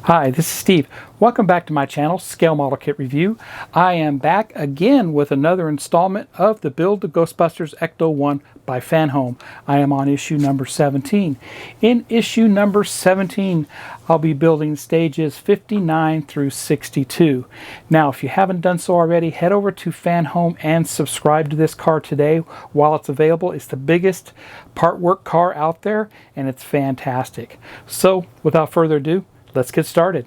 Hi, this is Steve. Welcome back to my channel, Scale Model Kit Review. I am back again with another installment of the Build the Ghostbusters Ecto-1 by FanHome. I am on issue number 17. In issue number 17, I'll be building stages 59 through 62. Now, if you haven't done so already, head over to FanHome and subscribe to this car today while it's available. It's the biggest part work car out there, and it's fantastic. So, without further ado, let's get started.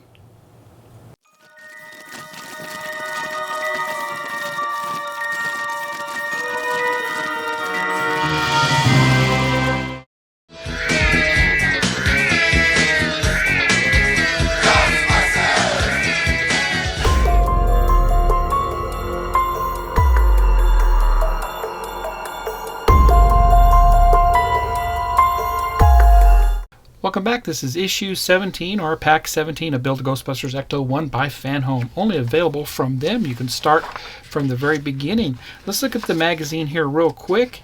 Welcome back. This is issue 17 or pack 17 of Build the Ghostbusters Ecto-1 by FanHome. Only available from them. You can start from the very beginning. Let's look at the magazine here real quick.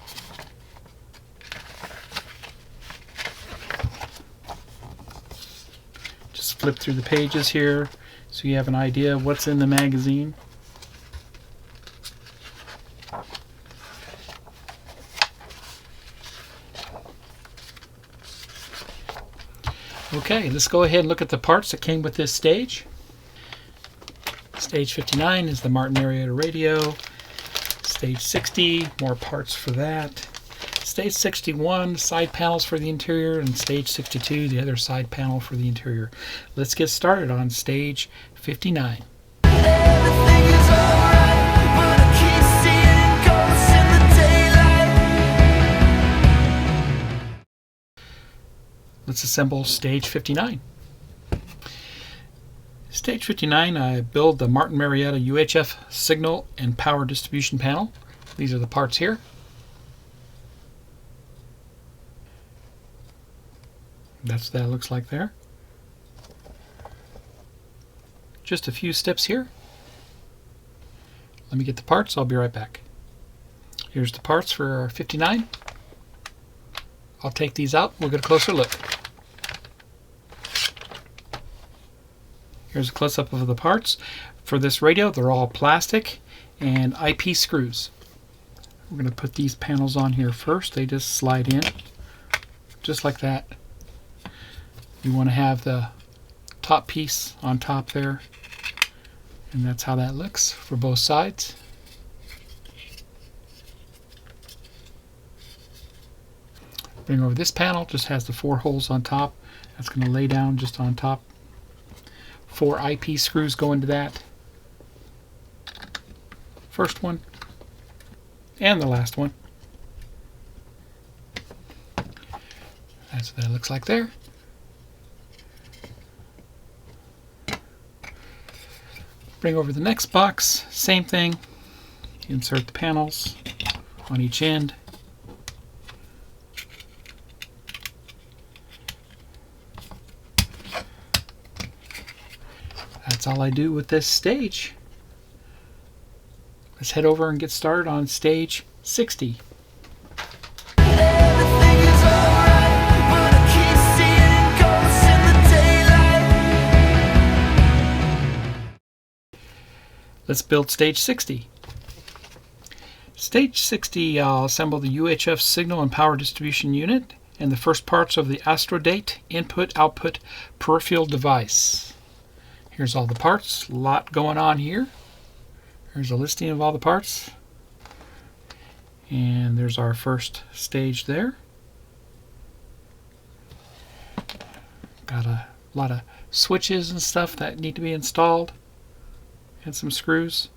Just flip through the pages here so you have an idea of what's in the magazine. Okay, let's go ahead and look at the parts that came with this stage. Stage 59 is the Martin Marietta radio. Stage 60, more parts for that. Stage 61, side panels for the interior, and stage 62, the other side panel for the interior. Let's get started on stage 59. Let's assemble stage 59. Stage 59, I build the Martin Marietta UHF signal and power distribution panel. These are the parts here. That's what that looks like there. Just a few steps here. Let me get the parts. I'll be right back. Here's the parts for our 59. I'll take these out. We'll get a closer look. Here's a close-up of the parts. For this radio, they're all plastic and IP screws. We're going to put these panels on here first. They just slide in, just like that. You want to have the top piece on top there, and that's how that looks for both sides. Bring over this panel, just has the 4 holes on top. That's going to lay down just on top. 4 IP screws go into that. First one and the last one. That's what that looks like there. Bring over the next box, same thing. Insert the panels on each end. That's all I do with this stage. Let's head over and get started on stage 60. Let's build stage 60. Stage 60, I'll assemble the UHF signal and power distribution unit and the first parts of the Astrodate input-output peripheral device. Here's all the parts, a lot going on here. Here's a listing of all the parts. And there's our first stage there. Got a lot of switches and stuff that need to be installed. And some screws.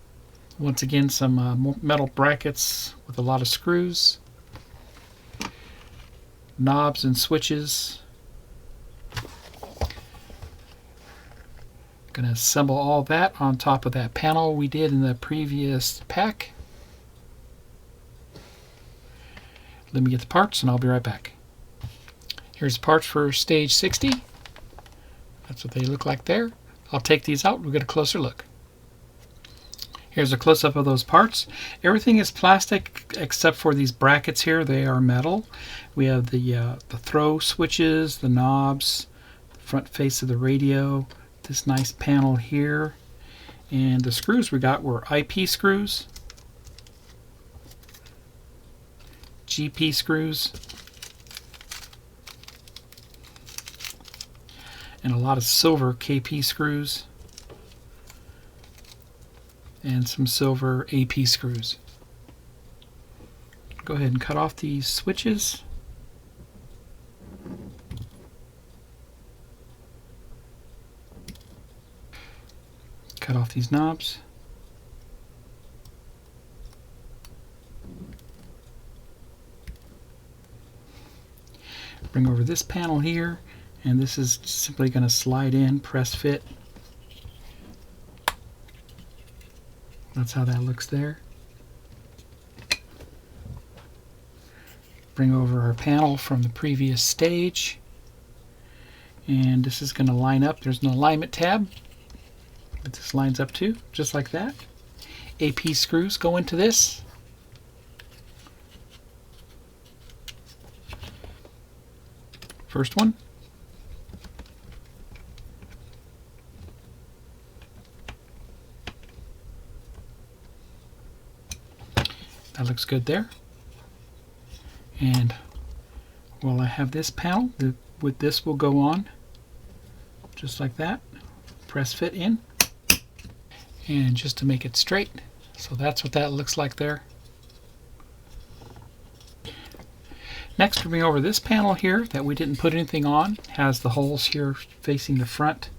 Once again, some metal brackets with a lot of screws. Knobs and switches. Going to assemble all that on top of that panel we did in the previous pack. Let me get the parts and I'll be right back. Here's the parts for stage 60. That's what they look like there. I'll take these out and we'll get a closer look. Here's a close-up of those parts. Everything is plastic except for these brackets here. They are metal. We have the throw switches, the knobs, the front face of the radio, this nice panel here. And the screws we got were IP screws, GP screws, and a lot of silver KP screws, and some silver AP screws. Go ahead and cut off these switches. Cut off these knobs. Bring over this panel here, and this is simply going to slide in, press fit. That's how that looks there. Bring over our panel from the previous stage, and this is going to line up. There's an alignment tab that this lines up to, just like that. AP screws go into this. First one. That looks good there. And while I have this panel, with this will go on just like that. Press fit in. And just to make it straight, so that's what that looks like there. Next, we're going over this panel here that we didn't put anything on. It has the holes here facing the front,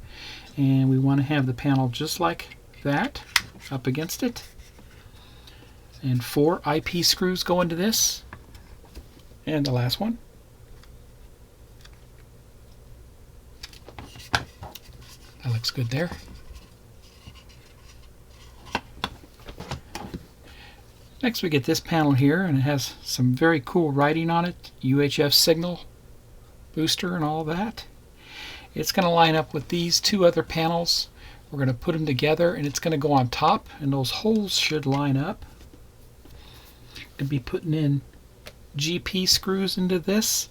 and we want to have the panel just like that up against it. And 4 IP screws go into this, and the last one. That looks good there. Next we get this panel here, and it has some very cool writing on it, UHF signal booster and all that. It's going to line up with these 2 other panels. We're going to put them together, and it's going to go on top, and those holes should line up. Going to be putting in GP screws into this,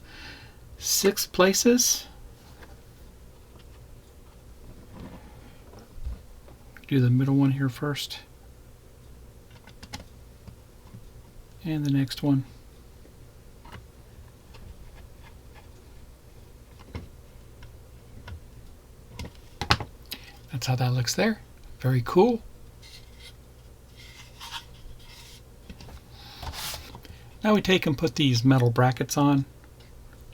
6 places. Do the middle one here first. And the next one. That's how that looks there. Very cool. Now we take and put these metal brackets on,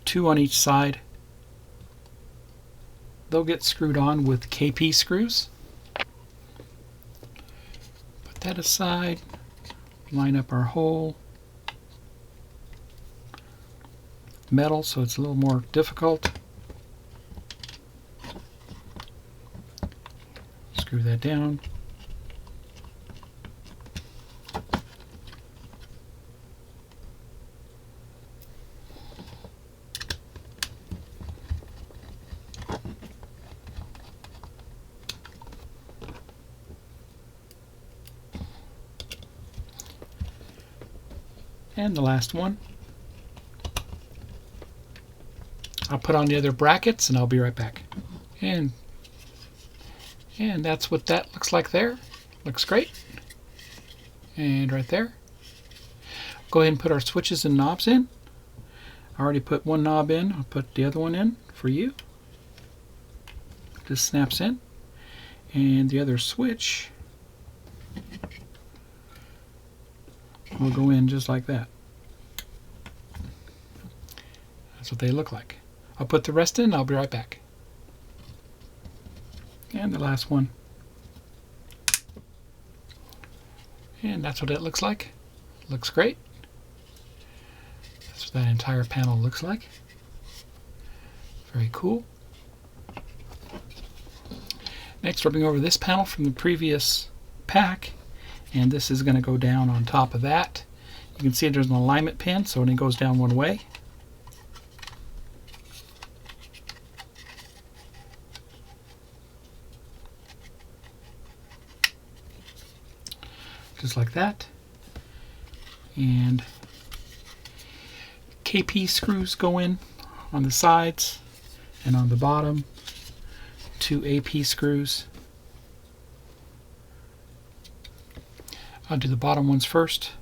2 on each side. They'll get screwed on with KP screws. Put that aside. Line up our hole. Metal, so it's a little more difficult. Screw that down. And the last one. I'll put on the other brackets and I'll be right back. And that's what that looks like there. Looks great. And right there. Go ahead and put our switches and knobs in. I already put one knob in. I'll put the other one in for you. This snaps in. And the other switch will go in just like that. That's what they look like. I'll put the rest in. I'll be right back. And the last one. And that's what it looks like. Looks great. That's what that entire panel looks like. Very cool. Next, rubbing over this panel from the previous pack, and this is going to go down on top of that. You can see there's an alignment pin, so it only goes down one way. Just like that. And KP screws go in on the sides and on the bottom 2 AP screws. I'll do the bottom ones first.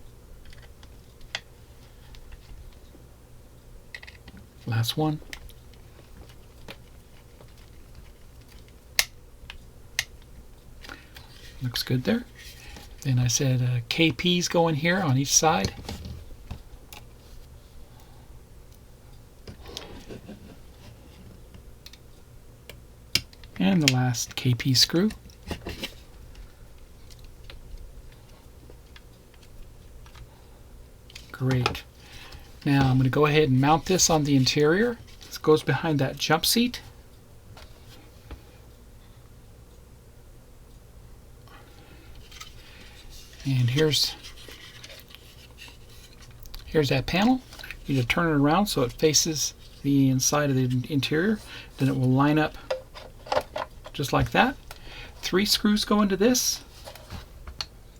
Last one. Looks good there. Then I said KPs go in here on each side. And the last KP screw. Great. Now I'm going to go ahead and mount this on the interior. This goes behind that jump seat. And here's that panel. You need to turn it around so it faces the inside of the interior. Then it will line up just like that. 3 screws go into this.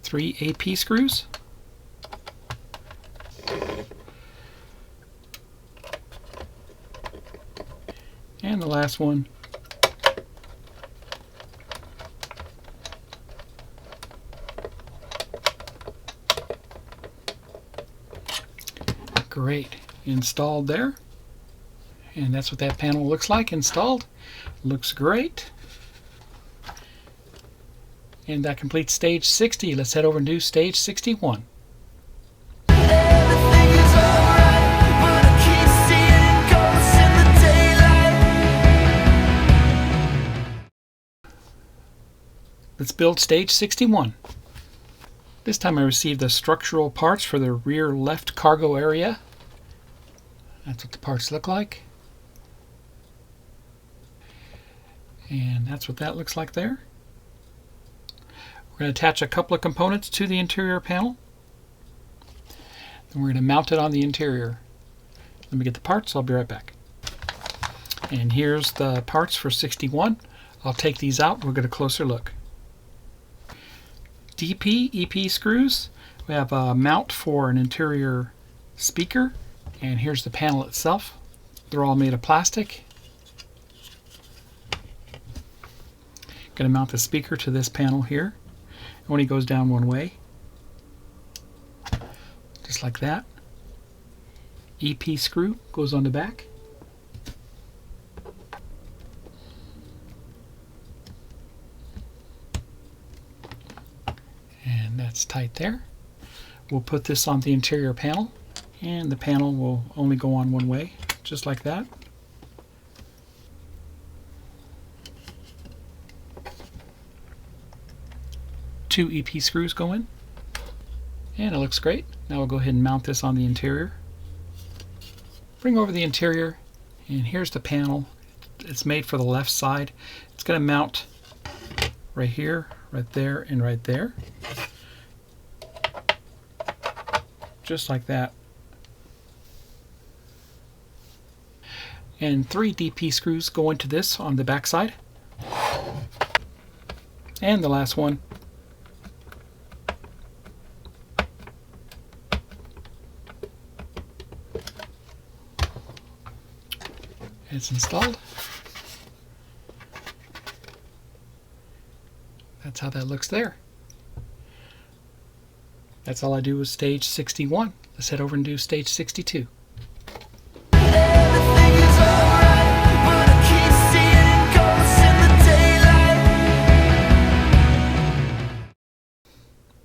3 AP screws. And the last one. Great. Installed there. And that's what that panel looks like installed. Looks great. And that completes stage 60. Let's head over and do stage 61. Let's build stage 61. This time I received the structural parts for the rear left cargo area. That's what the parts look like. And that's what that looks like there. We're going to attach a couple of components to the interior panel. Then we're going to mount it on the interior. Let me get the parts. I'll be right back. And here's the parts for 61. I'll take these out. We'll get a closer look. DP, EP screws. We have a mount for an interior speaker. And here's the panel itself. They're all made of plastic. Going to mount the speaker to this panel here. It only goes down one way. Just like that. EP screw goes on the back. And that's tight there. We'll put this on the interior panel, and the panel will only go on one way, just like that. Two EP screws go in, and it looks great. Now we'll go ahead and mount this on the interior. Bring over the interior, and here's the panel. It's made for the left side. It's going to mount right here, right there, and right there. Just like that. And 3 DP screws go into this on the back side. And the last one. It's installed. That's how that looks there. That's all I do with stage 61. Let's head over and do stage 62.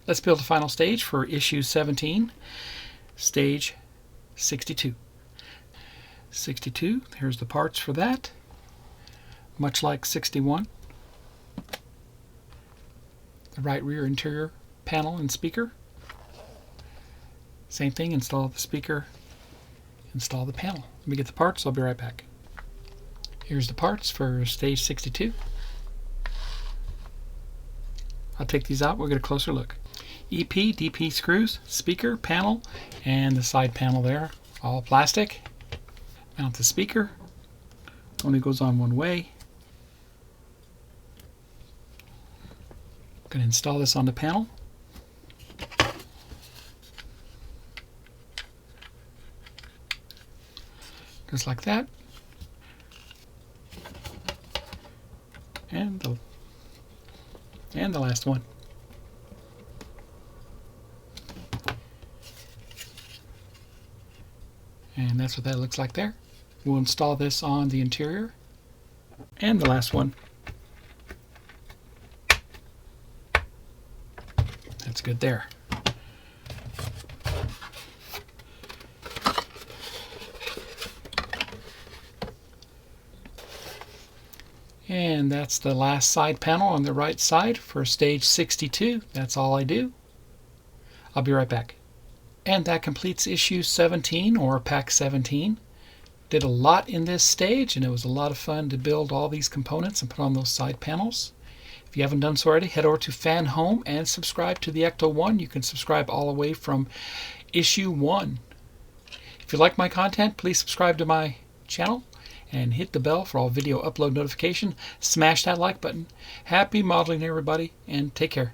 Let's build a final stage for issue 17, stage 62. 62, here's the parts for that. Much like 61. The right rear interior panel and speaker. Same thing, install the speaker, install the panel. Let me get the parts, I'll be right back. Here's the parts for stage 62. I'll take these out, we'll get a closer look. EP, DP screws, speaker, panel, and the side panel there, all plastic. Mount the speaker, only goes on one way. Going to install this on the panel. Just like that. And the last one. And that's what that looks like there. We'll install this on the interior. And the last one. That's good there. And that's the last side panel on the right side for stage 62. That's all I do. I'll be right back. And that completes issue 17, or pack 17. Did a lot in this stage, and it was a lot of fun to build all these components and put on those side panels. If you haven't done so already, head over to FanHome and subscribe to the Ecto-1. You can subscribe all the way from issue 1. If you like my content, please subscribe to my channel and hit the bell for all video upload notification. Smash that like button. Happy modeling, everybody, and take care.